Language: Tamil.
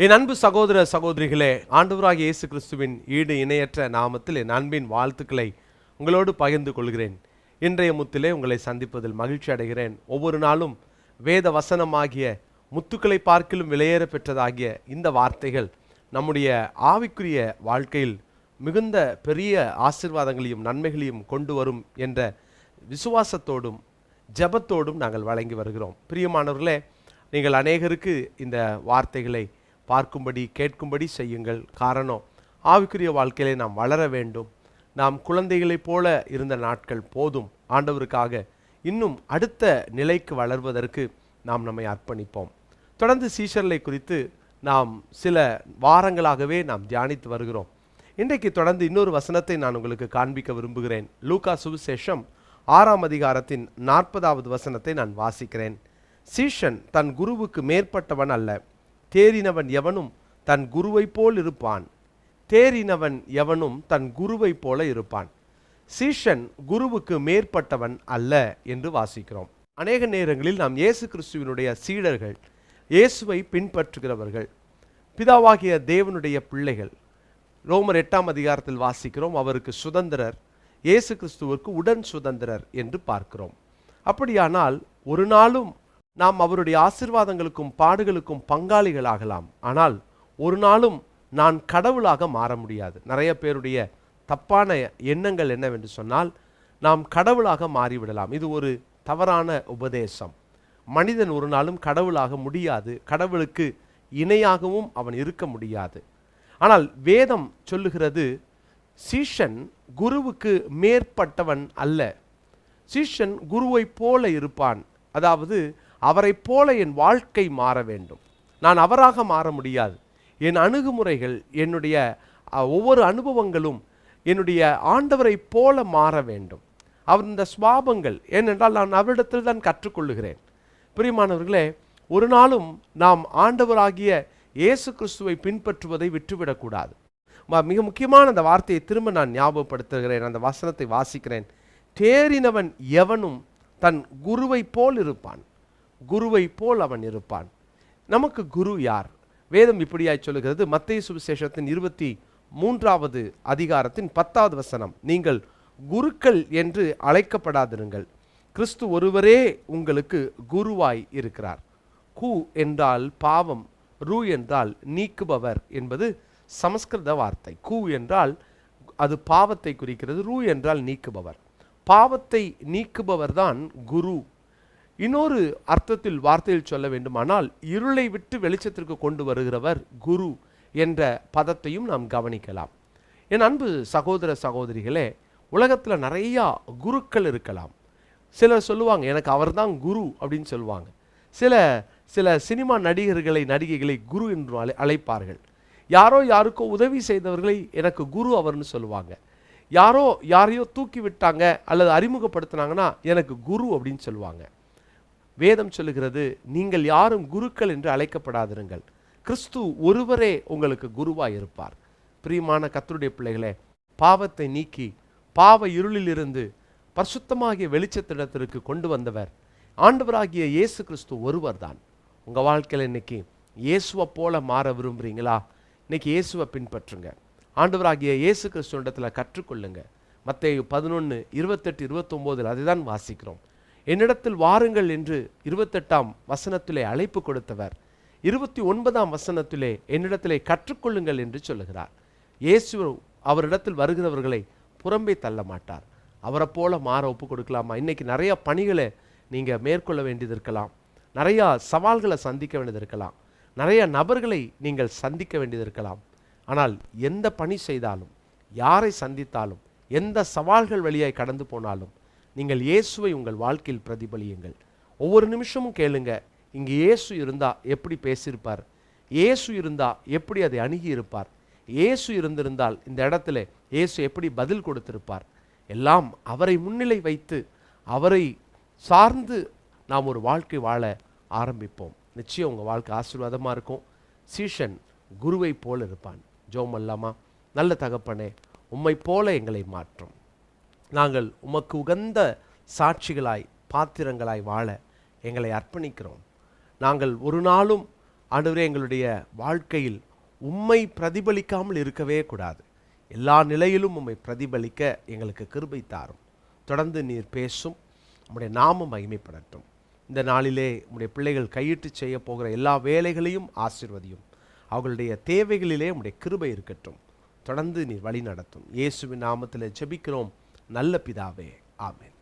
என் அன்பு சகோதர சகோதரிகளே, ஆண்டவராகிய இயேசு கிறிஸ்துவின் ஈடு இணையற்ற நாமத்தில் என் அன்பின் வாழ்த்துக்களை உங்களோடு பகிர்ந்து கொள்கிறேன். இன்றைய முத்திலே உங்களை சந்திப்பதில் மகிழ்ச்சி அடைகிறேன். ஒவ்வொரு நாளும் வேத வசனமாகிய முத்துக்களை பார்க்கிலும் விலையேற பெற்றதாகிய இந்த வார்த்தைகள் நம்முடைய ஆவிக்குரிய வாழ்க்கையில் மிகுந்த பெரிய ஆசீர்வாதங்களையும் நன்மைகளையும் கொண்டு வரும் என்ற விசுவாசத்தோடும் ஜெபத்தோடும் நாங்கள் வழங்கி வருகிறோம். பிரியமானவர்களே, நீங்கள் அநேகருக்கு இந்த வார்த்தைகளை பார்க்கும்படி கேட்கும்படி செய்யுங்கள். காரணம், ஆவிக்குரிய வாழ்க்கையிலே நாம் வளர வேண்டும். நாம் குழந்தைகளைப் போல இருந்த நாட்கள் போதும். ஆண்டவருக்காக இன்னும் அடுத்த நிலைக்கு வளர்வதற்கு நாம் நம்மை அர்ப்பணிப்போம். தொடர்ந்து சீஷர்களை குறித்து நாம் சில வாரங்களாகவே நாம் தியானித்து வருகிறோம். இன்றைக்கு தொடர்ந்து இன்னொரு வசனத்தை நான் உங்களுக்கு காண்பிக்க விரும்புகிறேன். லூக்கா சுவிசேஷம் 6ஆம் அதிகாரத்தின் 40வது வசனத்தை நான் வாசிக்கிறேன். சீஷன் தன் குருவுக்கு மேற்பட்டவன் அல்ல, தேறினவன் எவனும் தன் குருவை போல் இருப்பான். தேறினவன் எவனும் தன் குருவை போல இருப்பான். சீஷன் குருவுக்கு மேற்பட்டவன் அல்ல என்று வாசிக்கிறோம். அநேக நேரங்களில் நாம் இயேசு கிறிஸ்துவினுடைய சீடர்கள், இயேசுவை பின்பற்றுகிறவர்கள், பிதாவாகிய தேவனுடைய பிள்ளைகள். ரோமர் 8ஆம் அதிகாரத்தில் வாசிக்கிறோம், அவருக்கு சுதந்திரர், இயேசு கிறிஸ்துவிற்கு உடன் சுதந்திரர் என்று பார்க்கிறோம். அப்படியானால் ஒரு நாளும் நாம் அவருடைய ஆசீர்வாதங்களுக்கும் பாடுகளுக்கும் பங்காளிகளாகலாம். ஆனால் ஒரு நாளும் நான் கடவுளாக மாற முடியாது. நிறைய பேருடைய தப்பான எண்ணங்கள் என்னவென்று சொன்னால், நாம் கடவுளாக மாறிவிடலாம். இது ஒரு தவறான உபதேசம். மனிதன் ஒரு நாளும் கடவுளாக முடியாது. கடவுளுக்கு இணையாகவும் அவன் இருக்க முடியாது. ஆனால் வேதம் சொல்லுகிறது, சீஷன் குருவுக்கு மேற்பட்டவன் அல்ல. சீஷன் குருவை போல இருப்பான். அதாவது அவரை போல என் வாழ்க்கை மாற வேண்டும். நான் அவராக மாற முடியாது. என் அணுகுமுறைகள், என்னுடைய ஒவ்வொரு அனுபவங்களும் என்னுடைய ஆண்டவரை போல மாற வேண்டும். அவர் இந்த சுபாவங்கள், ஏனென்றால் நான் அவரிடத்தில் தான் கற்றுக்கொள்ளுகிறேன். பிரியமானவர்களே, ஒரு நாளும் நாம் ஆண்டவராகிய இயேசு கிறிஸ்துவை பின்பற்றுவதை விட்டுவிடக்கூடாது. மிக முக்கியமான அந்த வார்த்தையை திரும்ப நான் ஞாபகப்படுத்துகிறேன். அந்த வசனத்தை வாசிக்கிறேன். தேறினவன் எவனும் தன் குருவை போல் இருப்பான். குருவை போல் அவன் இருப்பான். நமக்கு குரு யார்? வேதம் இப்படியாய் சொல்லுகிறது. மத்தேயு சுவிசேஷத்தின் 23வது அதிகாரத்தின் 10வது வசனம், நீங்கள் குருக்கள் என்று அழைக்கப்படாதிருங்கள், கிறிஸ்து ஒருவரே உங்களுக்கு குருவாய் இருக்கிறார். கு என்றால் பாவம், ரு என்றால் நீக்குபவர் என்பது சமஸ்கிருத வார்த்தை. கு என்றால் அது பாவத்தை குறிக்கிறது, ரு என்றால் நீக்குபவர். பாவத்தை நீக்குபவர் தான் குரு. இன்னொரு அர்த்தத்தில் வார்த்தையில் சொல்ல வேண்டுமானால், இருளை விட்டு வெளிச்சத்திற்கு கொண்டு வருகிறவர் குரு என்ற பதத்தையும் நாம் கவனிக்கலாம். என் அன்பு சகோதர சகோதரிகளே, உலகத்தில் நிறையா குருக்கள் இருக்கலாம். சிலர் சொல்லுவாங்க, எனக்கு அவர்தான் குரு அப்படின்னு சொல்லுவாங்க. சில சினிமா நடிகைகளை குரு என்று அழைப்பார்கள். யாருக்கோ உதவி செய்தவர்களை எனக்கு குரு அவர்னு சொல்லுவாங்க. யாரையோ தூக்கி விட்டாங்க அல்லது அறிமுகப்படுத்தினாங்கன்னா எனக்கு குரு அப்படின்னு சொல்லுவாங்க. வேதம் சொல்லுகிறது, நீங்கள் யாரும் குருக்கள் என்று அழைக்கப்படாதிருங்கள், கிறிஸ்து ஒருவரே உங்களுக்கு குருவாய் இருப்பார். பிரியமான கர்த்தருடைய பிள்ளைகளே, பாவத்தை நீக்கி பாவ இருளிலிருந்து பரிசுத்தமாகிய வெளிச்சத்திடத்திற்கு கொண்டு வந்தவர் ஆண்டவராகிய இயேசு கிறிஸ்து ஒருவர் தான். உங்கள் வாழ்க்கையில் இன்னைக்கு இயேசுவை போல மாற விரும்புகிறீங்களா? இன்னைக்கு இயேசுவை பின்பற்றுங்க. ஆண்டவராகிய இயேசு கிறிஸ்துவிடத்தில் கற்றுக்கொள்ளுங்க. மத்தேயு 11:28-29 அதுதான் வாசிக்கிறோம். என்னிடத்தில் வாருங்கள் என்று 28ஆம் வசனத்திலே அழைப்பு கொடுத்தவர் 29ஆம் வசனத்திலே என்னிடத்திலே கற்றுக்கொள்ளுங்கள் என்று சொல்லுகிறார். இயேசு அவரிடத்தில் வருகிறவர்களை புறம்பே தள்ள மாட்டார். அவரை போல மாற ஒப்பு கொடுக்கலாமா? இன்னைக்கு நிறைய பணிகளை நீங்கள் மேற்கொள்ள வேண்டியது இருக்கலாம். நிறையா சவால்களை சந்திக்க வேண்டியது இருக்கலாம். நிறைய நபர்களை நீங்கள் சந்திக்க வேண்டியது இருக்கலாம். ஆனால் எந்த பணி செய்தாலும், யாரை சந்தித்தாலும், எந்த சவால்கள் வழியாய் கடந்து போனாலும் நீங்கள் இயேசுவை உங்கள் வாழ்க்கையில் பிரதிபலியுங்கள். ஒவ்வொரு நிமிஷமும் கேளுங்க, இங்கே இயேசு இருந்தா எப்படி பேசியிருப்பார்? இயேசு இருந்தா எப்படி அதை அணுகி இருப்பார்? இயேசு இருந்திருந்தால் இந்த இடத்துல இயேசு எப்படி பதில் கொடுத்திருப்பார்? எல்லாம் அவரை முன்னிலை வைத்து அவரை சார்ந்து நாம் ஒரு வாழ்க்கை வாழ ஆரம்பிப்போம். நிச்சயம் உங்கள் வாழ்க்கை ஆசீர்வாதமாக இருக்கும். சீஷன் குருவை போல இருப்பான். ஜெபம் பண்ணலாமா? நல்ல தகப்பனே, உம்மை போல எங்களை மாற்றும். நாங்கள் உமக்கு உகந்த சாட்சிகளாய் பாத்திரங்களாய் வாழ எங்களை அர்ப்பணிக்கிறோம். நாங்கள் ஒரு நாளும் ஆண்டவரே, எங்களுடைய வாழ்க்கையில் உம்மை பிரதிபலிக்காமல் இருக்கவே கூடாது. எல்லா நிலையிலும் உம்மை பிரதிபலிக்க எங்களுக்கு கிருபை தாரும். தொடர்ந்து நீர் பேசும். உம்முடைய நாமம் மகிமைப்படட்டும். இந்த நாளிலே உம்முடைய பிள்ளைகள் கையிட்டு செய்ய போகிற எல்லா வேலைகளையும் ஆசீர்வதியும். அவர்களுடைய தேவைகளிலே உம்முடைய கிருபை இருக்கட்டும். தொடர்ந்து நீர் வழி நடத்தும். இயேசுவின் நாமத்தில் ஜெபிக்கிறோம் நல்ல பிதாவே, ஆமென்.